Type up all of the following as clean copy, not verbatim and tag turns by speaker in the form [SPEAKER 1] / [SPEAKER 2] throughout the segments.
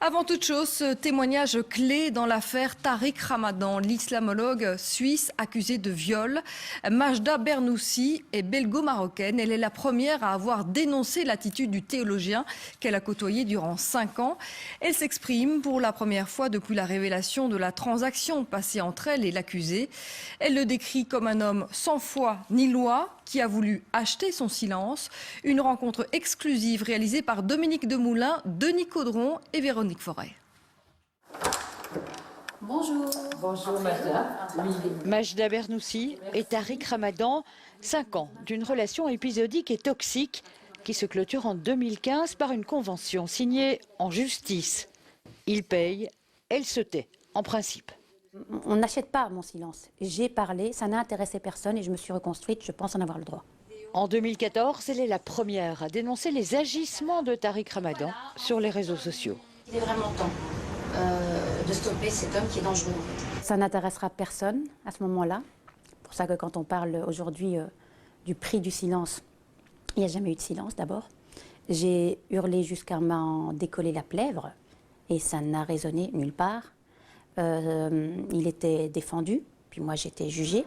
[SPEAKER 1] Avant toute chose, ce témoignage clé dans l'affaire Tariq Ramadan, l'islamologue suisse accusé de viol. Majda Bernoussi est belgo-marocaine. Elle est la première à avoir dénoncé l'attitude du théologien qu'elle a côtoyé durant 5 ans. Elle s'exprime pour la première fois depuis la révélation de la transaction passée entre elle et l'accusé. Elle le décrit comme un homme sans foi ni loi, qui a voulu acheter son silence. Une rencontre exclusive réalisée par Dominique Demoulin, Denis Caudron et Véronique Forêt.
[SPEAKER 2] Bonjour.
[SPEAKER 3] Bonjour Majda.
[SPEAKER 4] Majda Bernoussi et Tariq Ramadan, 5 ans d'une relation épisodique et toxique qui se clôture en 2015 par une convention signée en justice. Il paye, elle se tait, en principe.
[SPEAKER 2] On n'achète pas mon silence. J'ai parlé, ça n'a intéressé personne et je me suis reconstruite, je pense en avoir le droit.
[SPEAKER 4] En 2014, elle est la première à dénoncer les agissements de Tariq Ramadan sur les réseaux sociaux.
[SPEAKER 5] Il est vraiment temps de stopper cet homme qui est dangereux.
[SPEAKER 2] Ça n'intéressera personne à ce moment-là. C'est pour ça que quand on parle aujourd'hui du prix du silence, il n'y a jamais eu de silence d'abord. J'ai hurlé jusqu'à m'en décoller la plèvre et ça n'a résonné nulle part. Il était défendu, puis moi j'étais jugée.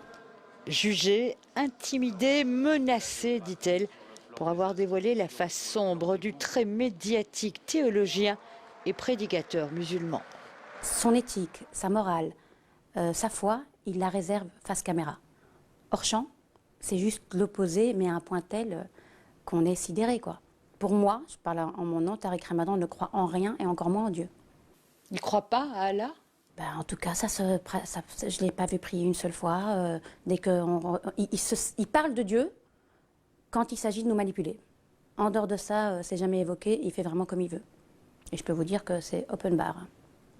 [SPEAKER 4] Jugée, intimidée, menacée, dit-elle, pour avoir dévoilé la face sombre du très médiatique théologien et prédicateur musulman.
[SPEAKER 2] Son éthique, sa morale, sa foi, il la réserve face caméra. Hors champ, c'est juste l'opposé, mais à un point tel qu'on est sidéré, quoi. Pour moi, je parle en mon nom, Tariq Ramadan ne croit en rien et encore moins en Dieu.
[SPEAKER 4] Il ne croit pas à Allah ?
[SPEAKER 2] En tout cas, je ne l'ai pas vu prier une seule fois. Dès il parle de Dieu quand il s'agit de nous manipuler. En dehors de ça, c'est jamais évoqué. Il fait vraiment comme il veut. Et je peux vous dire que c'est open bar.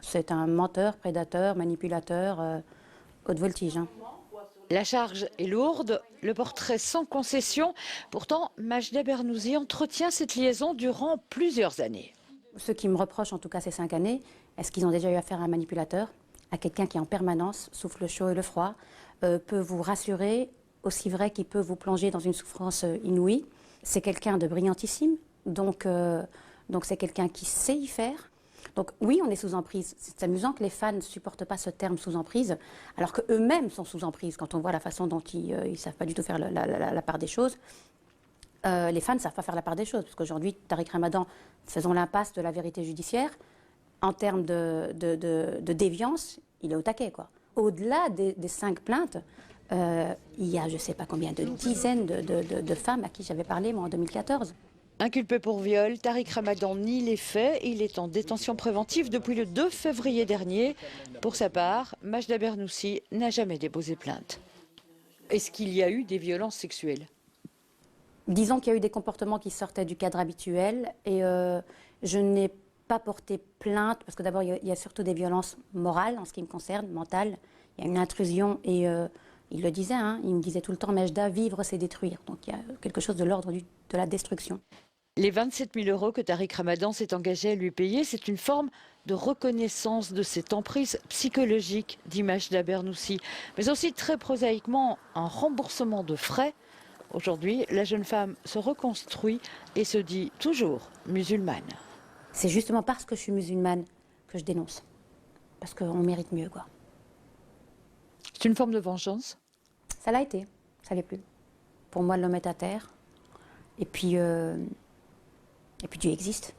[SPEAKER 2] C'est un menteur, prédateur, manipulateur, haute voltige.
[SPEAKER 4] La charge est lourde, le portrait sans concession. Pourtant, Majda Bernoussi entretient cette liaison durant plusieurs années.
[SPEAKER 2] Ceux qui me reprochent, en tout cas ces 5 années, est-ce qu'ils ont déjà eu affaire à un manipulateur, à quelqu'un qui en permanence souffle le chaud et le froid, peut vous rassurer, aussi vrai qu'il peut vous plonger dans une souffrance inouïe. C'est quelqu'un de brillantissime, donc c'est quelqu'un qui sait y faire. Donc oui, on est sous emprise. C'est amusant que les fans ne supportent pas ce terme sous emprise, alors qu'eux-mêmes sont sous emprise quand on voit la façon dont ils ne savent pas du tout faire la part des choses. Les fans ne savent pas faire la part des choses, parce qu'aujourd'hui, Tariq Ramadan, faisons l'impasse de la vérité judiciaire, en termes de déviance, il est au taquet, quoi. Au-delà des 5 plaintes, il y a je ne sais pas combien de dizaines de femmes à qui j'avais parlé, moi, en 2014.
[SPEAKER 4] Inculpé pour viol, Tariq Ramadan nie les faits. Il est en détention préventive depuis le 2 février dernier. Pour sa part, Majda Bernoussi n'a jamais déposé plainte. Est-ce qu'il y a eu des violences sexuelles ?
[SPEAKER 2] Disons qu'il y a eu des comportements qui sortaient du cadre habituel et je n'ai pas porté plainte parce que d'abord il y a surtout des violences morales en ce qui me concerne, mentales. Il y a une intrusion et il le disait, il me disait tout le temps, Majda, vivre c'est détruire. Donc il y a quelque chose de l'ordre de la destruction.
[SPEAKER 4] Les 27 000 € que Tariq Ramadan s'est engagé à lui payer, c'est une forme de reconnaissance de cette emprise psychologique, dit Majda Bernoussi, mais aussi très prosaïquement un remboursement de frais. Aujourd'hui, la jeune femme se reconstruit et se dit toujours musulmane.
[SPEAKER 2] C'est justement parce que je suis musulmane que je dénonce. Parce qu'on mérite mieux, quoi.
[SPEAKER 4] C'est une forme de vengeance ?
[SPEAKER 2] Ça l'a été, ça l'est plus. Pour moi, l'homme est à terre. Et puis Dieu existe.